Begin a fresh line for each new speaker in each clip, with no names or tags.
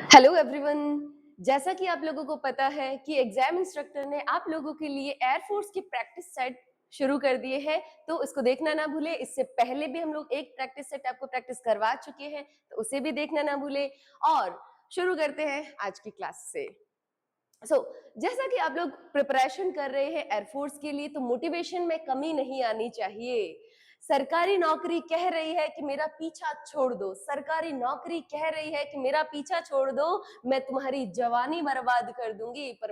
Hello everyone. जैसा कि आप लोगों को पता है कि एग्जाम इंस्ट्रक्टर ने आप लोगों के लिए एयरफोर्स की प्रैक्टिस सेट शुरू कर दिए हैं, तो इसको देखना ना भूले। इससे पहले भी हम लोग एक प्रैक्टिस सेट आपको प्रैक्टिस करवा चुके हैं, तो उसे भी देखना ना भूले। और शुरू करते हैं आज की क्लास से। जैसा कि आप लोग प्रिपरेशन कर रहे हैं एयरफोर्स के लिए, तो मोटिवेशन में कमी नहीं आनी चाहिए। सरकारी नौकरी कह रही है कि मेरा पीछा छोड़ दो, सरकारी नौकरी कह रही है कि मेरा पीछा छोड़ दो, मैं तुम्हारी जवानी बर्बाद कर दूंगी। पर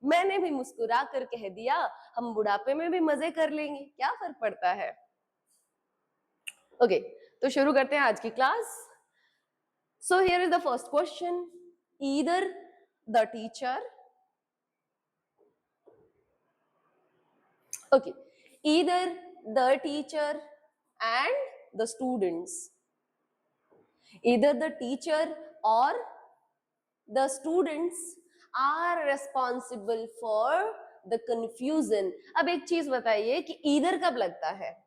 मैंने भी मुस्कुरा कर कह दिया, हम बुढ़ापे में भी मजे कर लेंगे, क्या फर्क पड़ता है। ओके, तो शुरू करते हैं आज की class. So here is the first question. Either the teacher, okay, either the teacher and the students, either the teacher or the students are responsible for the confusion। अब एक चीज बताइए कि either कब लगता है।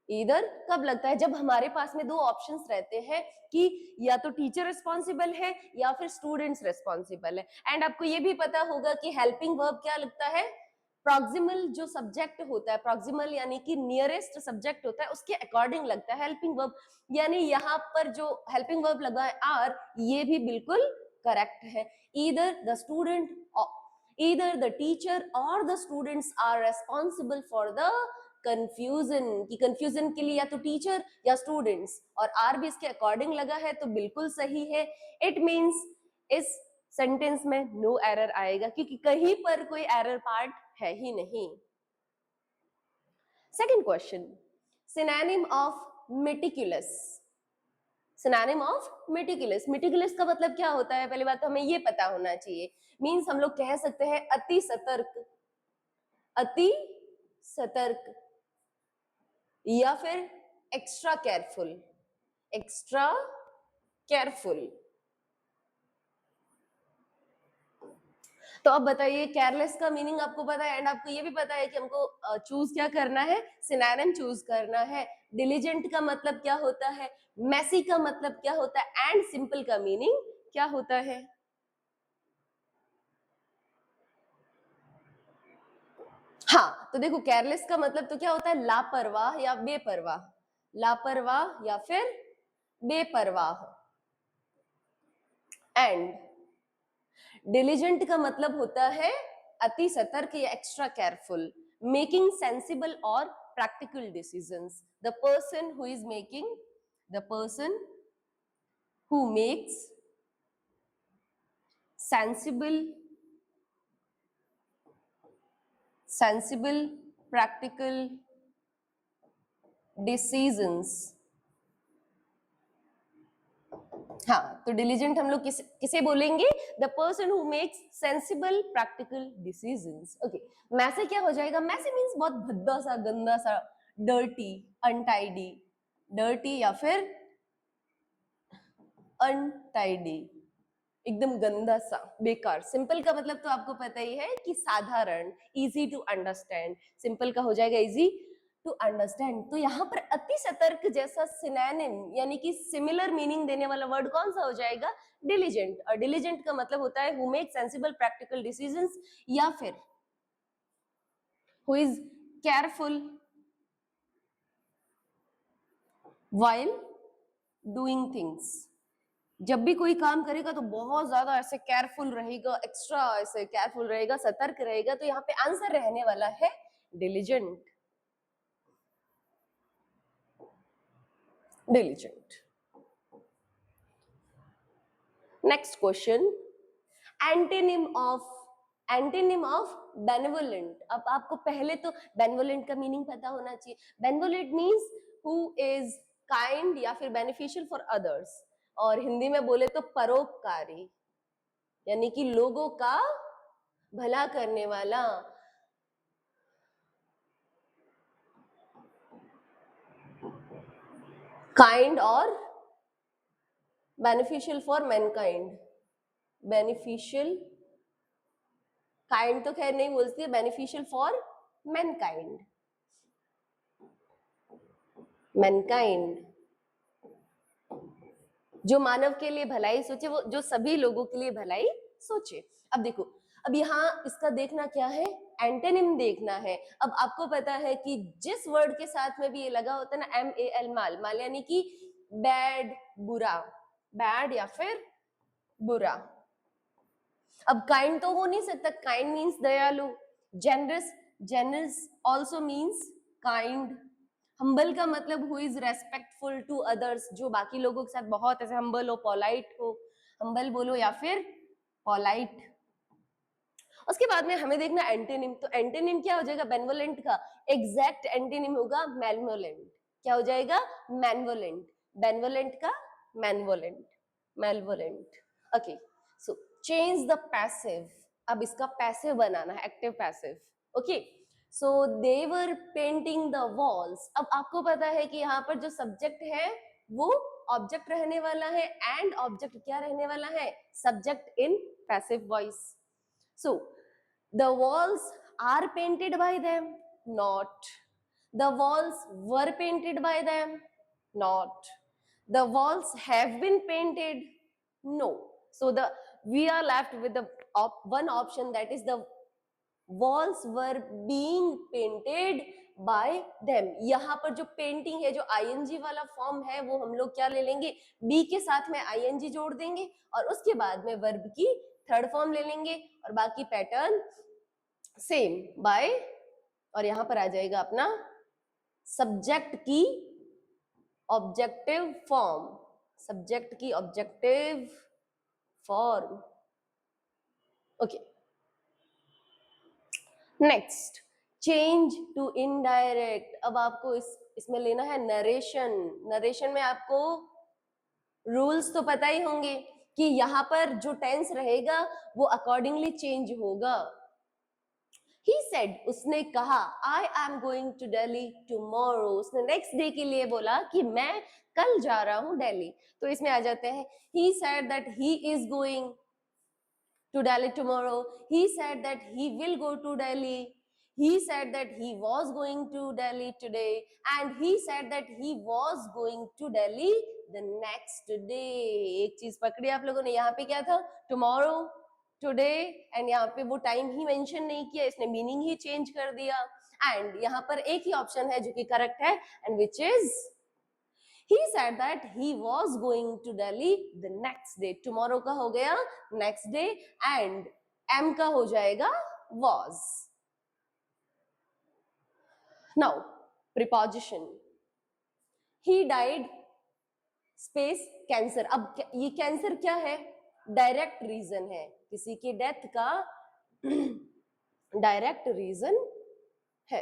ईदर कब लगता है? जब हमारे पास में दो ऑप्शंस रहते हैं कि या तो टीचर रिस्पॉन्सिबल है या फिर स्टूडेंट्स रिस्पॉन्सिबल है। एंड आपको ये भी पता होगा कि हेल्पिंग वर्ब क्या लगता है, प्रॉक्सिमल जो सब्जेक्ट होता है, प्रॉक्सिमल यानी कि नियरेस्ट सब्जेक्ट होता है, उसके अकॉर्डिंग लगता है हेल्पिंग वर्ब। यानी यहाँ पर जो हेल्पिंग वर्ब लगा है आर, ये भी बिल्कुल करेक्ट है। Either the student, either the teacher और the students are responsible for the confusion. की कंफ्यूजन के लिए या तो टीचर या स्टूडेंट्स, और आर भी इसके अकॉर्डिंग लगा है, तो बिल्कुल सही है। इट मींस इस सेंटेंस में नो एरर आएगा, क्योंकि कहीं पर कोई एरर पार्ट है ही नहीं। Second question, synonym of meticulous. Synonym of meticulous, meticulous का मतलब क्या होता है? पहली बात तो हमें ये पता होना चाहिए। मींस हम लोग कह सकते हैं अति सतर्क, अति सतर्क, या फिर एक्स्ट्रा केयरफुल, एक्स्ट्रा केयरफुल। तो अब बताइए, केयरलेस का मीनिंग आपको पता है, एंड आपको ये भी पता है कि हमको चूज क्या करना है, सिनोनिम चूज करना है। डिलीजेंट का मतलब क्या होता है, मेसी का मतलब क्या होता है, एंड सिंपल का मीनिंग क्या होता है। हाँ, तो देखो, केयरलेस का मतलब तो क्या होता है, लापरवाह या बेपरवाह, लापरवाह या फिर बेपरवाह। एंड डिलीजेंट का मतलब होता है अति सतर्क या एक्स्ट्रा केयरफुल, मेकिंग सेंसिबल और practical decisions. The person who is making, the person who makes sensible, practical decisions. हाँ, तो डिलीजेंट हम लोग किसे बोलेंगे, the person who makes sensible practical decisions. Okay, मैसे क्या हो जाएगा, मैसे मीन्स बहुत भद्दा सा, गंदा सा, डर्टी, अनटाइडी, डर्टी या फिर अनटाइडी, एकदम गंदा सा, बेकार। सिंपल का मतलब तो आपको पता ही है कि साधारण, इजी टू अंडरस्टैंड। सिंपल का हो जाएगा इजी टू अंडरस्टैंड। तो यहाँ पर अति सतर्क जैसा सिनोनिम यानी कि सिमिलर मीनिंग देने वाला वर्ड कौन सा हो जाएगा, डिलीजेंट। और डिलीजेंट का मतलब होता है who make sensible practical decisions, या फिर who is careful while doing things. जब भी कोई काम करेगा तो बहुत ज्यादा ऐसे केयरफुल रहेगा, एक्स्ट्रा ऐसे केयरफुल रहेगा, सतर्क रहेगा। तो यहाँ पे आंसर रहने वाला है diligent, diligent. Next question, antonym of, antonym of benevolent. अब आपको पहले तो बेनेवोलेंट का मीनिंग पता होना चाहिए। Benevolent means who is kind या फिर बेनिफिशियल फॉर अदर्स, और हिंदी में बोले तो परोपकारी, यानी कि लोगों का भला करने वाला। काइंड और beneficial for Mankind, beneficial, kind तो खैर नहीं बोलती है, बेनिफिशियल फॉर मैनकाइंड, मैनकाइंड। जो मानव के लिए भलाई सोचे, वो जो सभी लोगों के लिए भलाई सोचे। अब देखो, अब यहाँ इसका देखना क्या है, एंटोनिम देखना है। अब आपको पता है कि जिस वर्ड के साथ में भी ये लगा होता है ना, MAL, माल, माल यानी कि बैड, बुरा, बैड या फिर बुरा। अब काइंड तो हो नहीं सकता, काइंड मीन्स दयालु। Generous, generous also means kind. Humble का मतलब who is respectful to others, जो बाकी लोगों के साथ बहुत ऐसे हम्बल हो, पोलाइट हो, हम्बल बोलो या फिर पोलाइट। उसके बाद में हमें देखना एंटीनिम, तो एंटीनिम क्या हो जाएगा, बेनवोलेंट का एग्जैक्ट एंटीनिम होगा मेलवोलेंट। क्या हो जाएगा, मेनवोलेंट, बेनवोलेंट का malevolent, malevolent. Okay, so change the passive, अब इसका पैसिव बनाना है, active passive. Okay, so they were painting the walls. अब आपको पता है कि यहाँ पर जो सब्जेक्ट है वो ऑब्जेक्ट रहने वाला है, एंड ऑब्जेक्ट क्या रहने वाला है, subject in passive voice. So, the walls are painted by them? Not. The walls were painted by them? Not. The walls have been painted? No. So, we are left with the one option, that is the walls were being painted by them। यहाँ पर जो painting है, जो ing वाला form है, वो हम लोग क्या ले लेंगे, बी के साथ में ing जोड़ देंगे और उसके बाद में वर्ब की थर्ड फॉर्म ले लेंगे और बाकी पैटर्न सेम बाय, और यहां पर आ जाएगा अपना सब्जेक्ट की ऑब्जेक्टिव फॉर्म, सब्जेक्ट की objective form. Okay, next, change to indirect. अब आपको इसमें लेना है नरेशन। नरेशन में आपको रूल्स तो पता ही होंगे कि यहाँ पर जो टेंस रहेगा वो अकॉर्डिंगली चेंज होगा। He said, उसने कहा, I am going to Delhi tomorrow। उसने नेक्स्ट डे के लिए बोला कि मैं कल जा रहा हूं दिल्ली। तो इसमें आ जाते हैं, he said that he is going to Delhi tomorrow, he said that he will go to Delhi, he said that he was going to Delhi today, and he said that he was going to Delhi the next day। एक चीज पकड़ी आप लोगों ने, यहाँ पे क्या था, tomorrow, टुडे, एंड यहाँ पे वो टाइम ही मेंशन नहीं किया, इसने मीनिंग ही चेंज कर दिया। एंड यहाँ पर एक ही ऑप्शन है जो कि करेक्ट है, and which is, he said that he was going to Delhi the next day। tomorrow का हो गया next day, and am का हो जाएगा was। now preposition, he died space cancer. अब ये कैंसर क्या है, डायरेक्ट रीजन है, किसी की डेथ का डायरेक्ट रीजन है।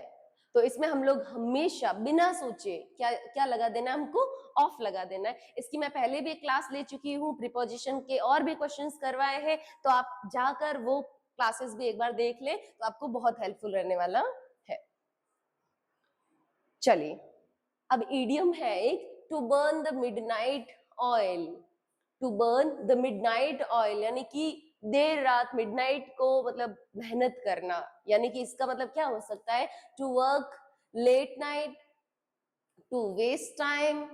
तो इसमें हम लोग हमेशा बिना सोचे क्या क्या लगा देना है, हमको ऑफ लगा देना है। इसकी मैं पहले भी एक क्लास ले चुकी हूँ, प्रीपोजिशन के और भी क्वेश्चंस करवाए हैं, तो आप जाकर वो क्लासेस भी एक बार देख ले, तो आपको बहुत हेल्पफुल रहने वाला है। चलिए, अब ईडियम है एक, to burn the midnight oil. To burn the midnight oil यानी कि देर रात, मिडनाइट को मतलब मेहनत करना, यानी कि इसका मतलब क्या हो सकता है, to work late night, to waste time,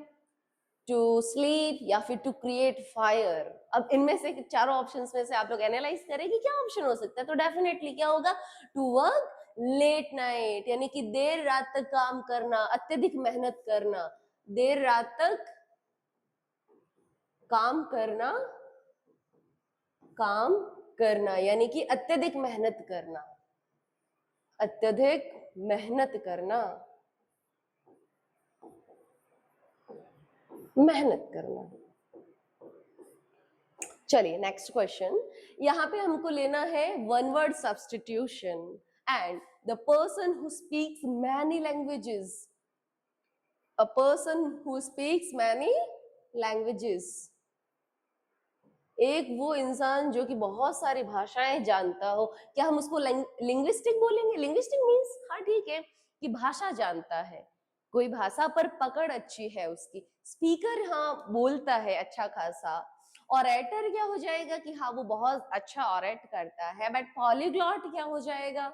to sleep, या फिर टू क्रिएट फायर। अब इनमें से चारों ऑप्शंस में से आप लोग एनालाइज करें कि क्या ऑप्शन हो सकता है, तो डेफिनेटली क्या होगा, टू वर्क लेट नाइट, यानी कि देर रात तक काम करना, अत्यधिक मेहनत करना, देर रात तक काम करना, काम करना यानी कि अत्यधिक मेहनत करना, अत्यधिक मेहनत करना, मेहनत करना। चलिए नेक्स्ट क्वेश्चन, यहां पे हमको लेना है one word substitution. And the person who speaks many languages, a person who speaks many languages, एक वो इंसान जो कि बहुत सारी भाषाएं जानता हो। क्या हम उसको लिंग्विस्टिक बोलेंगे, लिंग्विस्टिक मीन्स, हाँ ठीक है, कि भाषा जानता है, कोई भाषा पर पकड़ अच्छी है उसकी। स्पीकर, हाँ बोलता है अच्छा खासा। ऑरेटर क्या हो जाएगा कि हाँ वो बहुत अच्छा ऑरेट करता है। बट पॉलीग्लॉट क्या हो जाएगा,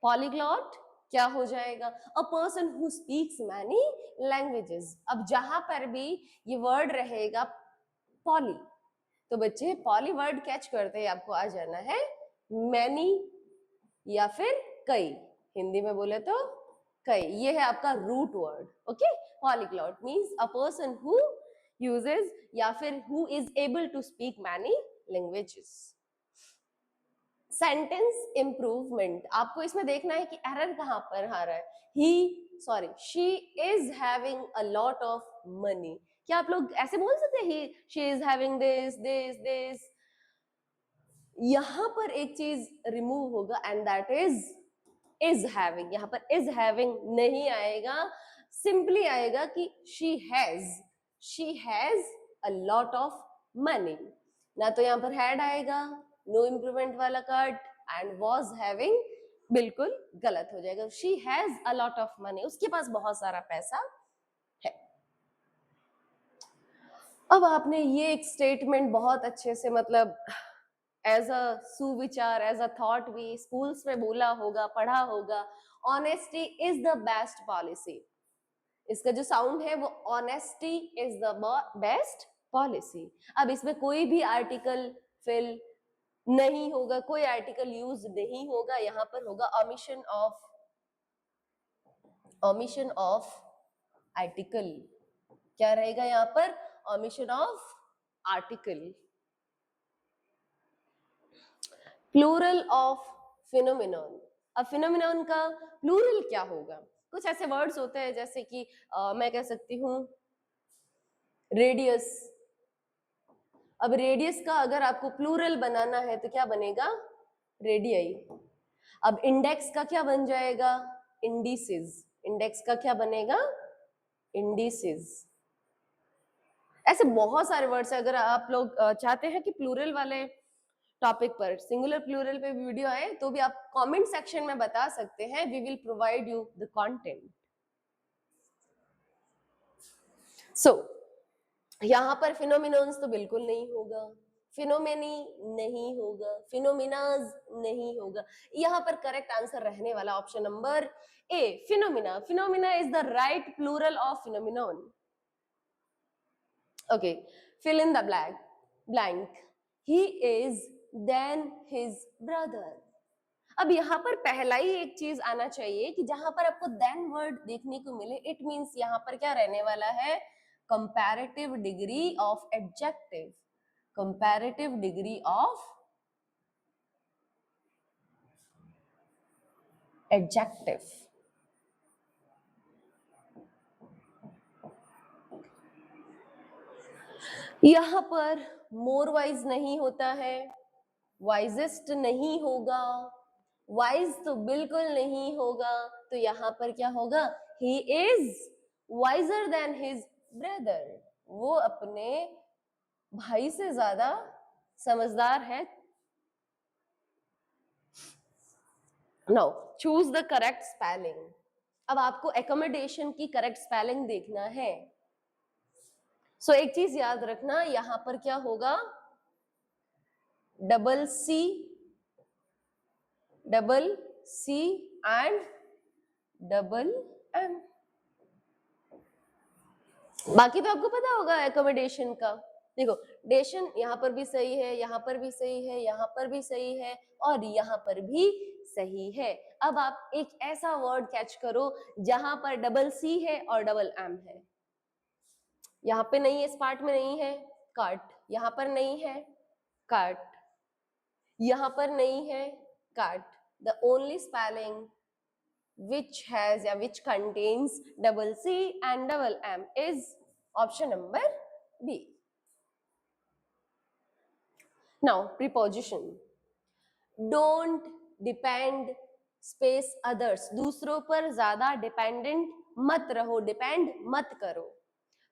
पॉलीग्लॉट क्या हो जाएगा? अ person who speaks many languages. अब जहां पर भी ये वर्ड रहेगा पॉली, तो बच्चे पॉली वर्ड कैच करते हैं, आपको आ जाना है मैनी या फिर कई, हिंदी में बोले तो कई, ये है आपका root word. Okay, polyglot means a person who uses या फिर who is able to speak many languages. Sentence improvement, आपको इसमें देखना है कि एरर कहां पर आ रहा है। She is having a lot of money, क्या आप लोग ऐसे बोल सकते हैं he she is having this this this? यहां पर एक चीज रिमूव होगा एंड दैट इज हैविंग। यहां पर इज हैविंग नहीं आएगा, सिंपली आएगा कि she has a lot of money. ना तो यहां पर हैड आएगा, नो इंप्रूवमेंट वाला कट, एंड वॉज हैविंग बिल्कुल गलत हो जाएगा। She has a lot of money, उसके पास बहुत सारा पैसा है। अब आपने ये एक स्टेटमेंट बहुत अच्छे से मतलब एज अ सुविचार, एज अ थॉट भी स्कूल्स में बोला होगा, पढ़ा होगा। Honesty is the best policy, इसका जो साउंड है वो honesty is the best policy. अब इसमें कोई भी आर्टिकल फिल नहीं होगा, कोई आर्टिकल यूज नहीं होगा, यहाँ पर होगा ओमिशन ऑफ आर्टिकल। क्या रहेगा यहाँ पर? Omission of article. Plural of phenomenon, अब फिनोमिनॉन का प्लूरल क्या होगा? कुछ ऐसे वर्ड्स होते हैं जैसे कि मैं कह सकती हूँ रेडियस। अब रेडियस का अगर आपको प्लूरल बनाना है तो क्या बनेगा? रेडियई। अब इंडेक्स का क्या बन जाएगा? इंडिसेस। इंडेक्स का क्या बनेगा? इंडिसेस। ऐसे बहुत सारे वर्ड्स है, अगर आप लोग चाहते हैं कि प्लूरल वाले टॉपिक पर, सिंगुलर प्लूरल पे वीडियो आए तो भी आप कमेंट सेक्शन में बता सकते हैं, we will provide you the content. So यहाँ पर फिनोमिनॉन्स तो बिल्कुल नहीं होगा, फिनोमेनी नहीं होगा, फिनोमिनाज नहीं होगा। यहाँ पर करेक्ट आंसर रहने वाला option number A, phenomena. Phenomena is the right plural of phenomenon. Okay, fill in the blank. He is then his brother. अब यहाँ पर पहला ही एक चीज आना चाहिए कि जहां पर आपको देन वर्ड देखने को मिले, इट मींस यहाँ पर क्या रहने वाला है? Comparative degree of adjective. Comparative degree of adjective. यहाँ पर मोर वाइज नहीं होता है, वाइजेस्ट नहीं होगा, वाइज तो बिल्कुल नहीं होगा, तो यहाँ पर क्या होगा? He is visor then his brother, वो अपने भाई से ज्यादा समझदार है। Now choose the correct spelling. अब आपको एकोमोडेशन की करेक्ट स्पेलिंग देखना है। सो एक चीज याद रखना, यहां पर क्या होगा? Double C and double M. बाकी तो आपको पता होगा एकोमोडेशन का। देखो, डेशन यहाँ पर भी सही है, यहाँ पर भी सही है, यहाँ पर भी सही है, और यहाँ पर भी सही है। अब आप एक ऐसा वर्ड कैच करो जहां पर डबल सी है और डबल एम है। यहाँ पे नहीं है, इस पार्ट में नहीं है, कट। यहाँ पर नहीं है, कट। यहाँ पर नहीं है, cut. The only spelling which has या which contains double C and double M is option number B. Now preposition, don't depend space others, दूसरों पर ज्यादा डिपेंडेंट मत रहो, डिपेंड मत करो।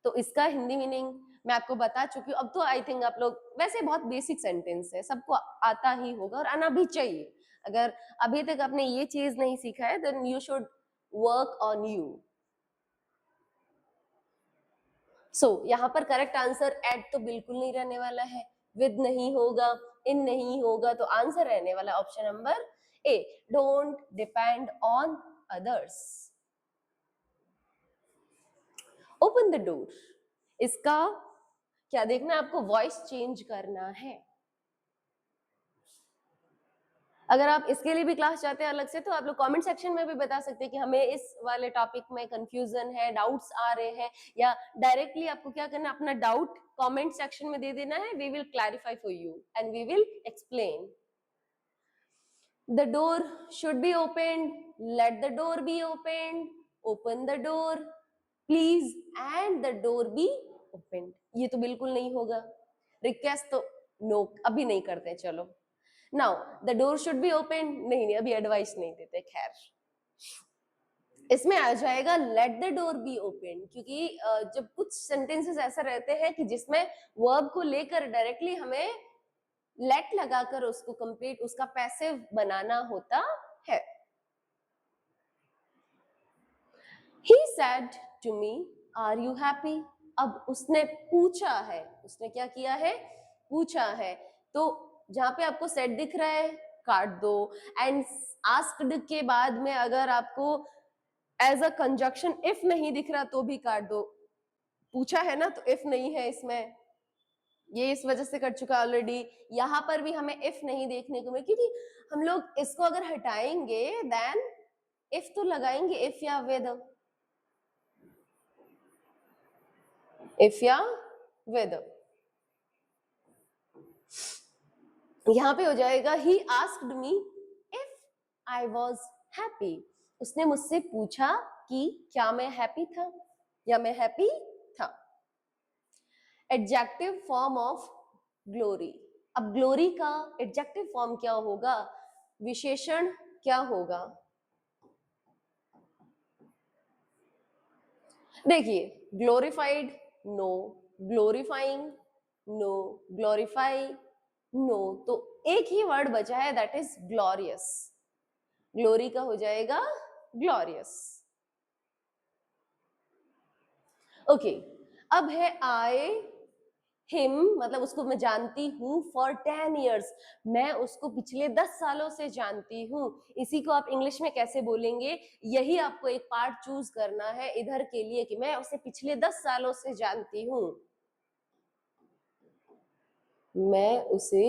तो इसका हिंदी मीनिंग मैं आपको बता चुकी हूँ। अब तो आई थिंक आप लोग, वैसे बहुत बेसिक सेंटेंस है, सबको आता ही होगा और आना भी चाहिए। अगर अभी तक आपने ये चीज नहीं सीखा है then you should work on you. So यहाँ पर करेक्ट आंसर एट तो बिल्कुल नहीं रहने वाला है, विद नहीं होगा, इन नहीं होगा, तो आंसर रहने वाला option number A, don't depend on others. Open the door. इसका क्या देखना है आपको? वॉइस चेंज करना है. अगर आप इसके लिए भी क्लास चाहते हैं अलग से तो आप लोग कमेंट सेक्शन में भी बता सकते हैं कि हमें इस वाले टॉपिक में कंफ्यूजन है, डाउट्स आ रहे हैं, या डायरेक्टली आपको क्या करना है, अपना डाउट कमेंट सेक्शन में दे देना है. We will clarify for you and we will explain. The door should be opened. Let the door be opened. Open the door, please, and the door be opened. ये तो बिल्कुल नहीं होगा. Request तो नो, अभी नहीं करते. चलो. Now the door should be open. नहीं, अभी एडवाइस नहीं देते. खैर, इसमें आ जाएगा let the door be open, क्योंकि जब कुछ सेंटेंसेस ऐसा रहते हैं कि जिसमें वर्ब को लेकर डायरेक्टली हमें लेट लगाकर उसको कंप्लीट, उसका पैसिव बनाना होता है. He said to me, are you happy? अब उसने पूछा है. उसने क्या किया है? पूछा है. तो जहां पे आपको सेट दिख रहा है काट दो. एंड आस्क्ड के बाद में अगर आपको एज अ कंजक्शन इफ नहीं दिख रहा तो भी काट दो. पूछा है ना, तो इफ नहीं है इसमें, ये इस वजह से कट चुका ऑलरेडी. यहां पर भी हमें इफ नहीं देखने को मिले, क्योंकि हम लोग इसको अगर हटाएंगे देन इफ तो लगाएंगे इफ या विद. इफ या विद. यहां पे हो जाएगा he asked me if I was happy. उसने मुझसे पूछा कि क्या मैं हैप्पी था या मैं हैप्पी था. Adjective form of glory. अब ग्लोरी का एडजेक्टिव फॉर्म क्या होगा? विशेषण क्या होगा? देखिए, glorified no, glorifying no, glorify no. तो एक ही वर्ड बचा है, दैट इज ग्लोरियस. ग्लोरी का हो जाएगा ग्लोरियस. ओके, अब है आई हिम, मतलब उसको मैं जानती हूँ फॉर 10 years. मैं उसको पिछले 10 सालों से जानती हूँ. इसी को आप इंग्लिश में कैसे बोलेंगे, यही आपको एक पार्ट चूज करना है इधर के लिए कि मैं उसे पिछले 10 सालों से जानती हूँ. मैं उसे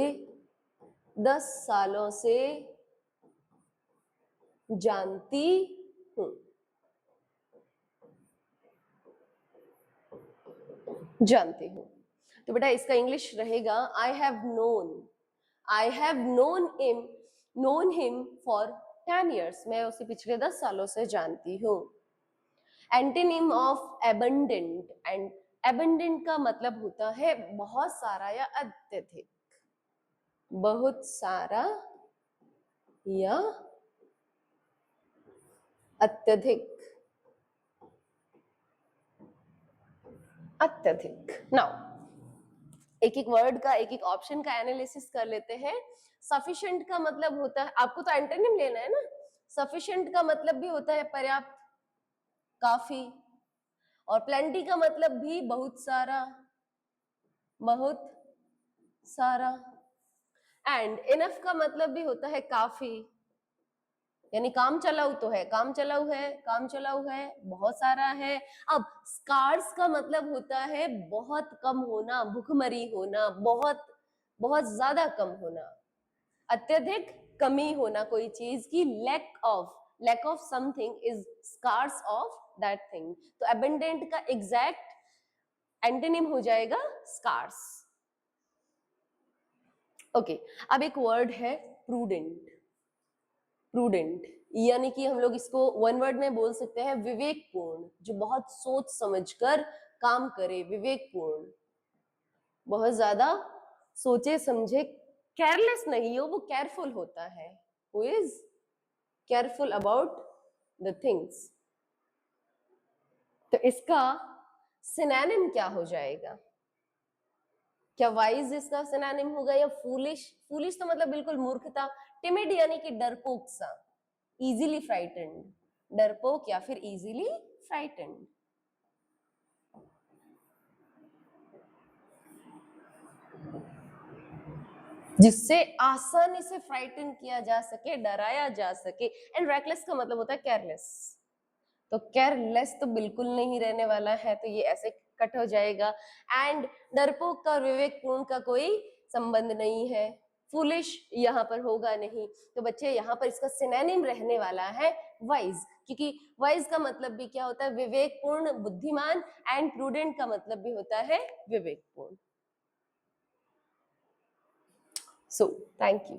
10 सालों से जानती हूँ. जानती हूँ. तो बेटा इसका इंग्लिश रहेगा I have known him for 10 years. मैं उसे पिछले 10 सालों से जानती हूँ. Antonym of abundant. And abundant का मतलब होता है बहुत सारा या अत्यधिक. बहुत सारा या अत्यधिक. अत्यधिक. नाउ एक एक वर्ड का, एक एक ऑप्शन का एनालिसिस कर लेते हैं. सफिशिएंट का मतलब होता है, आपको तो एंटोनिम लेना है ना. सफिशिएंट का मतलब भी होता है पर्याप्त, काफी. और प्लेंटी का मतलब भी बहुत सारा, बहुत सारा. एंड इनफ का मतलब भी होता है काफी, यानी काम चलाऊ तो है, काम चलाऊ है, काम चलाऊ है, बहुत सारा है. अब स्कार्स का मतलब होता है बहुत कम होना, भूखमरी होना, बहुत बहुत ज्यादा कम होना. अत्यधिक कमी होना कोई चीज की. Lack of something is scarce of that thing. तो अबंडेंट का एग्जैक्ट एंटोनिम हो जाएगा स्कार्स. ओके, अब एक वर्ड है प्रूडेंट. प्रूडेंट यानी कि हम लोग इसको वन वर्ड में बोल सकते हैं विवेकपूर्ण, जो बहुत सोच समझकर काम करे. विवेकपूर्ण, बहुत ज्यादा सोचे समझे, केयरलेस नहीं हो, वो केयरफुल होता है. Who is careful about the things. तो इसका सिनोनिम क्या हो जाएगा? क्या वाइज इसका सिनोनिम होगा या फूलिश? फूलिश तो मतलब बिल्कुल मूर्खता. टिमिड यानी कि डरपोक सा. इजीली फ्राइटेंड, डरपोक या फिर इजीली फ्राइटेंड. जिससे आसानी से फ्राइटन किया जा सके, डराया जा सके। एंड रेकलेस का मतलब होता है केयरलेस। तो केयरलेस तो बिल्कुल नहीं रहने वाला है, तो ये ऐसे कट हो जाएगा। एंड डरपोक का और विवेकपूर्ण का कोई संबंध नहीं है। फूलिश यहाँ पर होगा नहीं, तो बच्चे यहाँ पर इसका सिनोनिम रहने वाला है वाइज, क्योंकि वाइज का मतलब भी क्या होता है, विवेकपूर्ण, बुद्धिमान। एंड प्रूडेंट का मतलब भी होता है विवेकपूर्ण। So thank you.